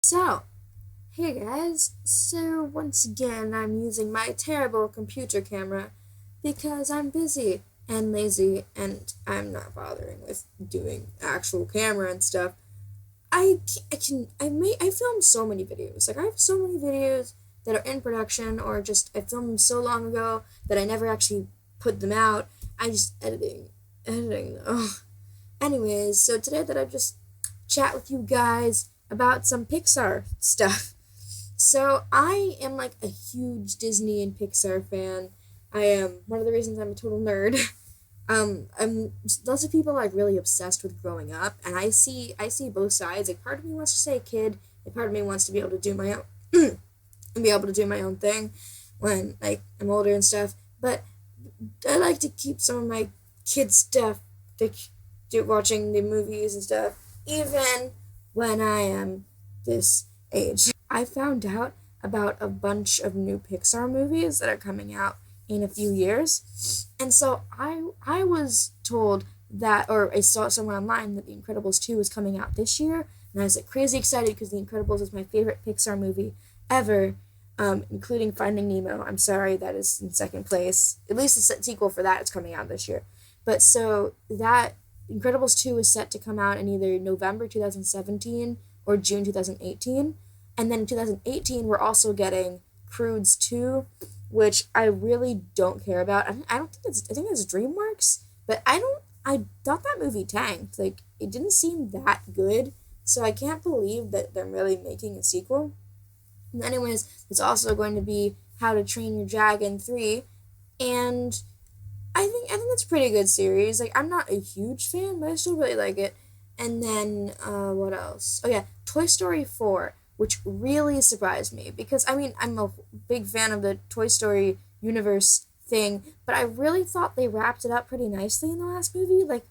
So, hey guys, so once again I'm using my terrible computer camera because I'm busy and lazy and I'm not bothering with doing actual camera and stuff. I film so many videos. Like I have so many videos that are in production or just I filmed them so long ago that I never actually put them out. I just editing them. Anyways, so today that I just chat with you guys about some Pixar stuff. So I am like a huge Disney and Pixar fan. I am one of the reasons I'm a total nerd. I'm lots of people are like really obsessed with growing up, and I see both sides. Like part of me wants to stay a kid, and part of me wants to be able to do my own and be able to do my own thing when like I'm older and stuff. But I like to keep some of my kid stuff, like watching the movies and stuff, even when I am this age. I found out about a bunch of new Pixar movies that are coming out in a few years. And so I was told that, or I saw somewhere online that The Incredibles 2 was coming out this year. And I was like crazy excited because The Incredibles is my favorite Pixar movie ever, including Finding Nemo. I'm sorry, that is in second place. At least the sequel for that is coming out this year. But so that Incredibles 2 is set to come out in either November 2017 or June 2018. And then in 2018, we're also getting Crudes 2, which I really don't care about. I don't think I think it's Dreamworks, but I thought that movie tanked. Like, it didn't seem that good. So I can't believe that they're really making a sequel. And anyways, it's also going to be How to Train Your Dragon 3. And I think that's a pretty good series. Like I'm not a huge fan, but I still really like it. And then what else? Oh yeah, Toy Story 4, which really surprised me because I mean I'm a big fan of the Toy Story universe thing, but I really thought they wrapped it up pretty nicely in the last movie. Like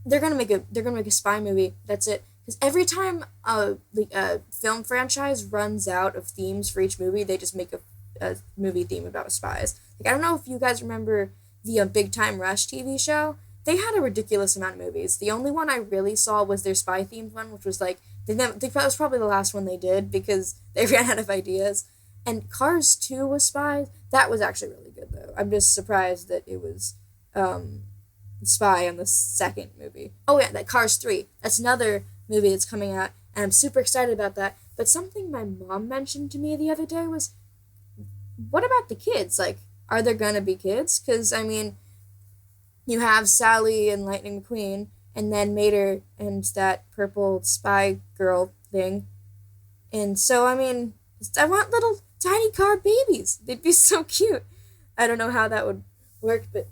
they're gonna make a spy movie. That's it. Because every time a film franchise runs out of themes for each movie, they just make a movie theme about spies. Like I don't know if you guys remember the Big Time Rush TV show. They had a ridiculous amount of movies. The only one I really saw was their spy themed one, which was like that was probably the last one they did because they ran out of ideas. And Cars 2 was spies. That was actually really good though. I'm just surprised that it was um, spy on the second movie. Oh yeah, that Cars 3. That's another movie that's coming out, and I'm super excited about that. But something my mom mentioned to me the other day was, what about the kids? Like, are there gonna be kids? Because I mean, you have Sally and Lightning McQueen, and then Mater and that purple spy girl thing. And so I mean, I want little tiny car babies. They'd be so cute. I don't know how that would work, but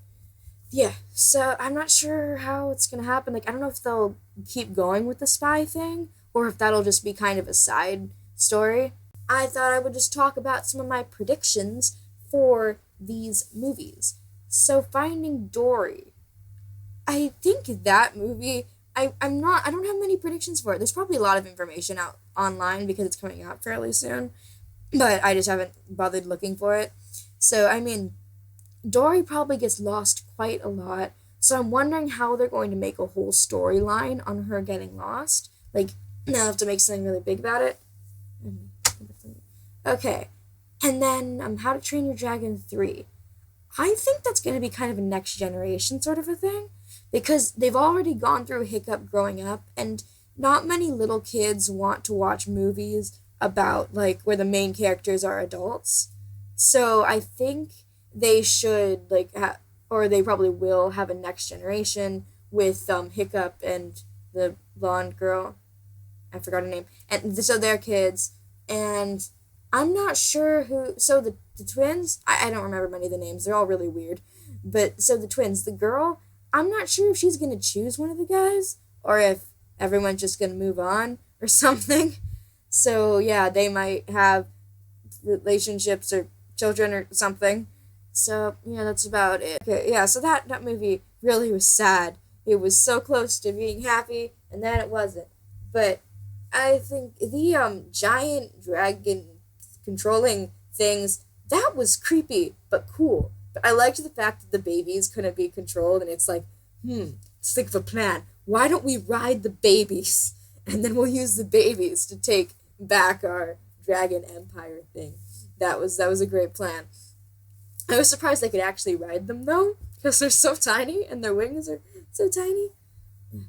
yeah. So I'm not sure how it's gonna happen. Like I don't know if they'll keep going with the spy thing, or if that'll just be kind of a side story. I thought I would just talk about some of my predictions for these movies. So Finding Dory. I think that movie I don't have many predictions for it. There's probably a lot of information out online because it's coming out fairly soon, but I just haven't bothered looking for it. So I mean Dory probably gets lost quite a lot. So I'm wondering how they're going to make a whole storyline on her getting lost. Like they'll have to make something really big about it. Okay. And then How to Train Your Dragon 3. I think that's going to be kind of a next generation sort of a thing because they've already gone through hiccup growing up, and not many little kids want to watch movies about like where the main characters are adults. So I think they should or they probably will have a next generation with Hiccup and the blonde girl. I forgot her name. And so they're kids, and I'm not sure who. So the twins, I don't remember many of the names. They're all really weird. But so the twins, the girl, I'm not sure if she's gonna choose one of the guys or if everyone's just gonna move on or something. So yeah, they might have relationships or children or something. So yeah, that's about it. Okay, yeah. So that movie really was sad. It was so close to being happy, and then it wasn't. But I think the giant dragon controlling things, that was creepy but cool. But I liked the fact that the babies couldn't be controlled, and it's like, let's think of a plan. Why don't we ride the babies, and then we'll use the babies to take back our dragon empire thing. That was a great plan. I was surprised they could actually ride them though, because they're so tiny and their wings are so tiny.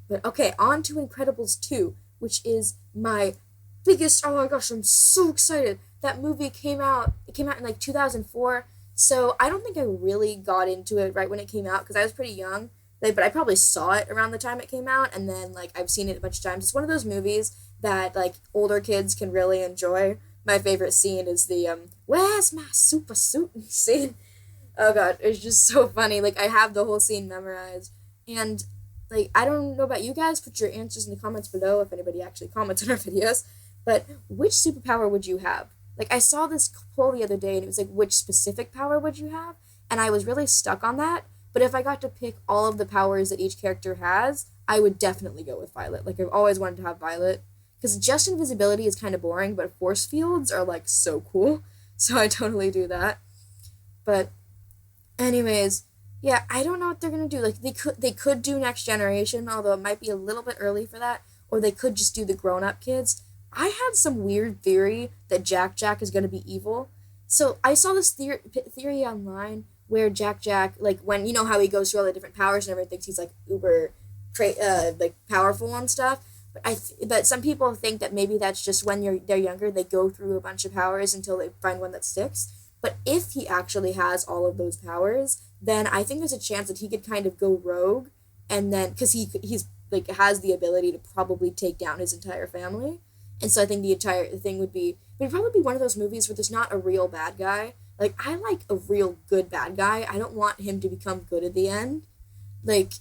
But okay, on to Incredibles 2, which is my biggest, oh my gosh, I'm so excited. That movie came out in like 2004. So I don't think I really got into it right when it came out because I was pretty young. Like, but I probably saw it around the time it came out, and then like I've seen it a bunch of times. It's one of those movies that like older kids can really enjoy. My favorite scene is the "Where's my super suit" scene. Oh god, it's just so funny. Like I have the whole scene memorized, and like I don't know about you guys. Put your answers in the comments below if anybody actually comments on our videos. But which superpower would you have? Like I saw this poll the other day, and it was like, which specific power would you have? And I was really stuck on that. But if I got to pick all of the powers that each character has, I would definitely go with Violet. Like I've always wanted to have Violet because just invisibility is kind of boring, but force fields are like so cool. So I totally do that. But anyways, yeah, I don't know what they're gonna do. Like they could do Next Generation, although it might be a little bit early for that, or they could just do the grown up kids. I had some weird theory that Jack is gonna be evil. So I saw this theory online where Jack, like when you know how he goes through all the different powers and everyone thinks he's like uber like powerful and stuff. But some people think that maybe that's just when they're younger, they go through a bunch of powers until they find one that sticks. But if he actually has all of those powers, then I think there's a chance that he could kind of go rogue, and then because he's like has the ability to probably take down his entire family, and so I think the entire thing would probably be one of those movies where there's not a real bad guy. Like I like a real good bad guy. I don't want him to become good at the end. Like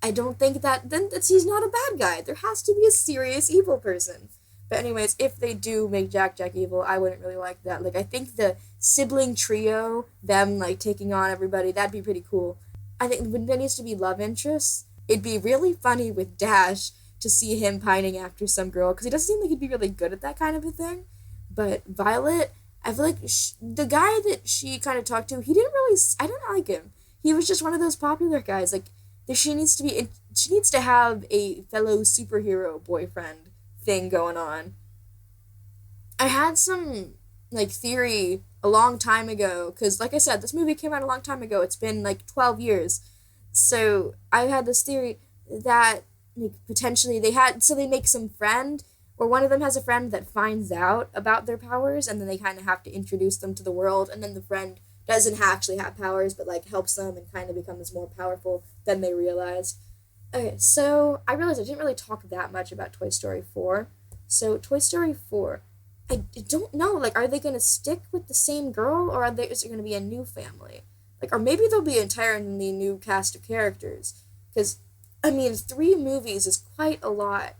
I don't think he's not a bad guy. There has to be a serious evil person. But anyways, if they do make Jack evil, I wouldn't really like that. Like I think the sibling trio, them like taking on everybody, that'd be pretty cool. I think when there needs to be love interests, it'd be really funny with Dash to see him pining after some girl because he doesn't seem like he'd be really good at that kind of a thing. But Violet, I feel like the guy that she kind of talked to, he didn't really. I didn't like him. He was just one of those popular guys. Like she needs to have a fellow superhero boyfriend thing going on. I had some like theory a long time ago because, like I said, this movie came out a long time ago. It's been like 12 years, so I had this theory that like potentially they make some friend or one of them has a friend that finds out about their powers and then they kind of have to introduce them to the world, and then the friend doesn't actually have powers but like helps them and kind of becomes more powerful than they realized. Okay, so I realized I didn't really talk that much about Toy Story 4. So Toy Story 4, I don't know, like are they going to stick with the same girl or is it going to be a new family? Like or maybe there'll be an entirely new cast of characters cuz I mean 3 movies is quite a lot.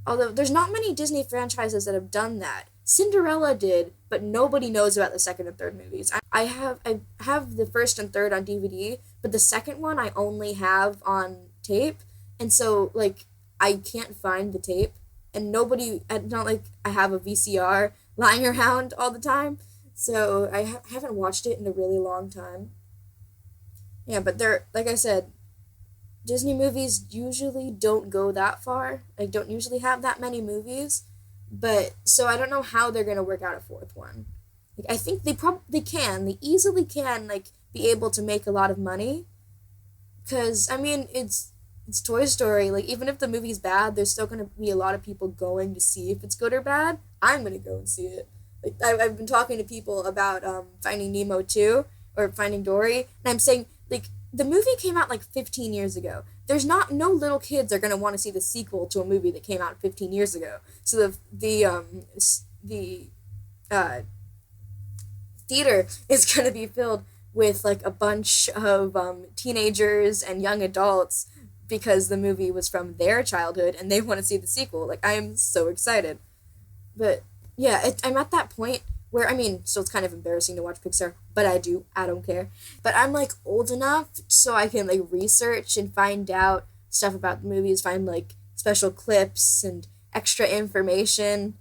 Although there's not many Disney franchises that have done that. Cinderella did, but nobody knows about the second and third movies. I have the first and third on DVD, but the second one I only have on tape, and so like I can't find the tape, and not like I have a VCR lying around all the time, so I haven't watched it in a really long time. Yeah, but they're like I said, Disney movies usually don't go that far. Like don't usually have that many movies. But so I don't know how they're gonna work out a fourth one. Like I think they easily can like be able to make a lot of money. Cause I mean it's Toy Story. Like even if the movie's bad, there's still gonna be a lot of people going to see if it's good or bad. I'm gonna go and see it. Like I've been talking to people about Finding Nemo 2 or Finding Dory, and I'm saying like the movie came out like 15 years ago. There's no little kids are going to want to see the sequel to a movie that came out 15 years ago. So the theater is going to be filled with like a bunch of teenagers and young adults because the movie was from their childhood and they want to see the sequel. Like I'm so excited. But yeah, I'm at that point where I mean, so it's kind of embarrassing to watch Pixar, but I don't care. But I'm like old enough so I can like research and find out stuff about the movies, find like special clips and extra information.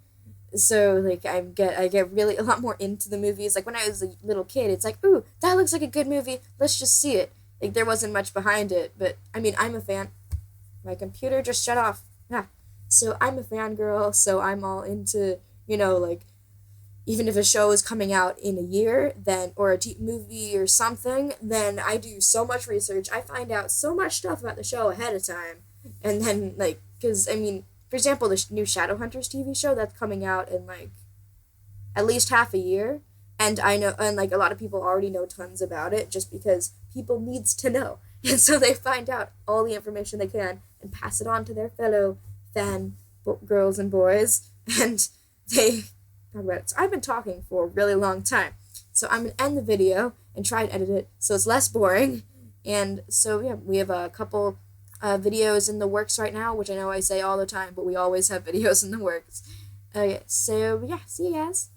So like I get really a lot more into the movies. Like when I was a little kid, it's like, ooh, that looks like a good movie. Let's just see it. Like there wasn't much behind it, but I mean, I'm a fan. My computer just shut off. Yeah. So I'm a fangirl, so I'm all into, like, even if a show is coming out in a year, then, or a movie or something, then I do so much research. I find out so much stuff about the show ahead of time. And then, like, because, I mean, for example, the new Shadowhunters TV show that's coming out in, like, at least half a year. And I know, and like a lot of people already know tons about it just because people needs to know. And so they find out all the information they can and pass it on to their fellow girls and boys. And they talk about it. So I've been talking for a really long time. So I'm going to end the video and try and edit it so it's less boring. And so, yeah, we have a couple videos in the works right now, which I know I say all the time, but we always have videos in the works. Okay, so yeah, see you guys.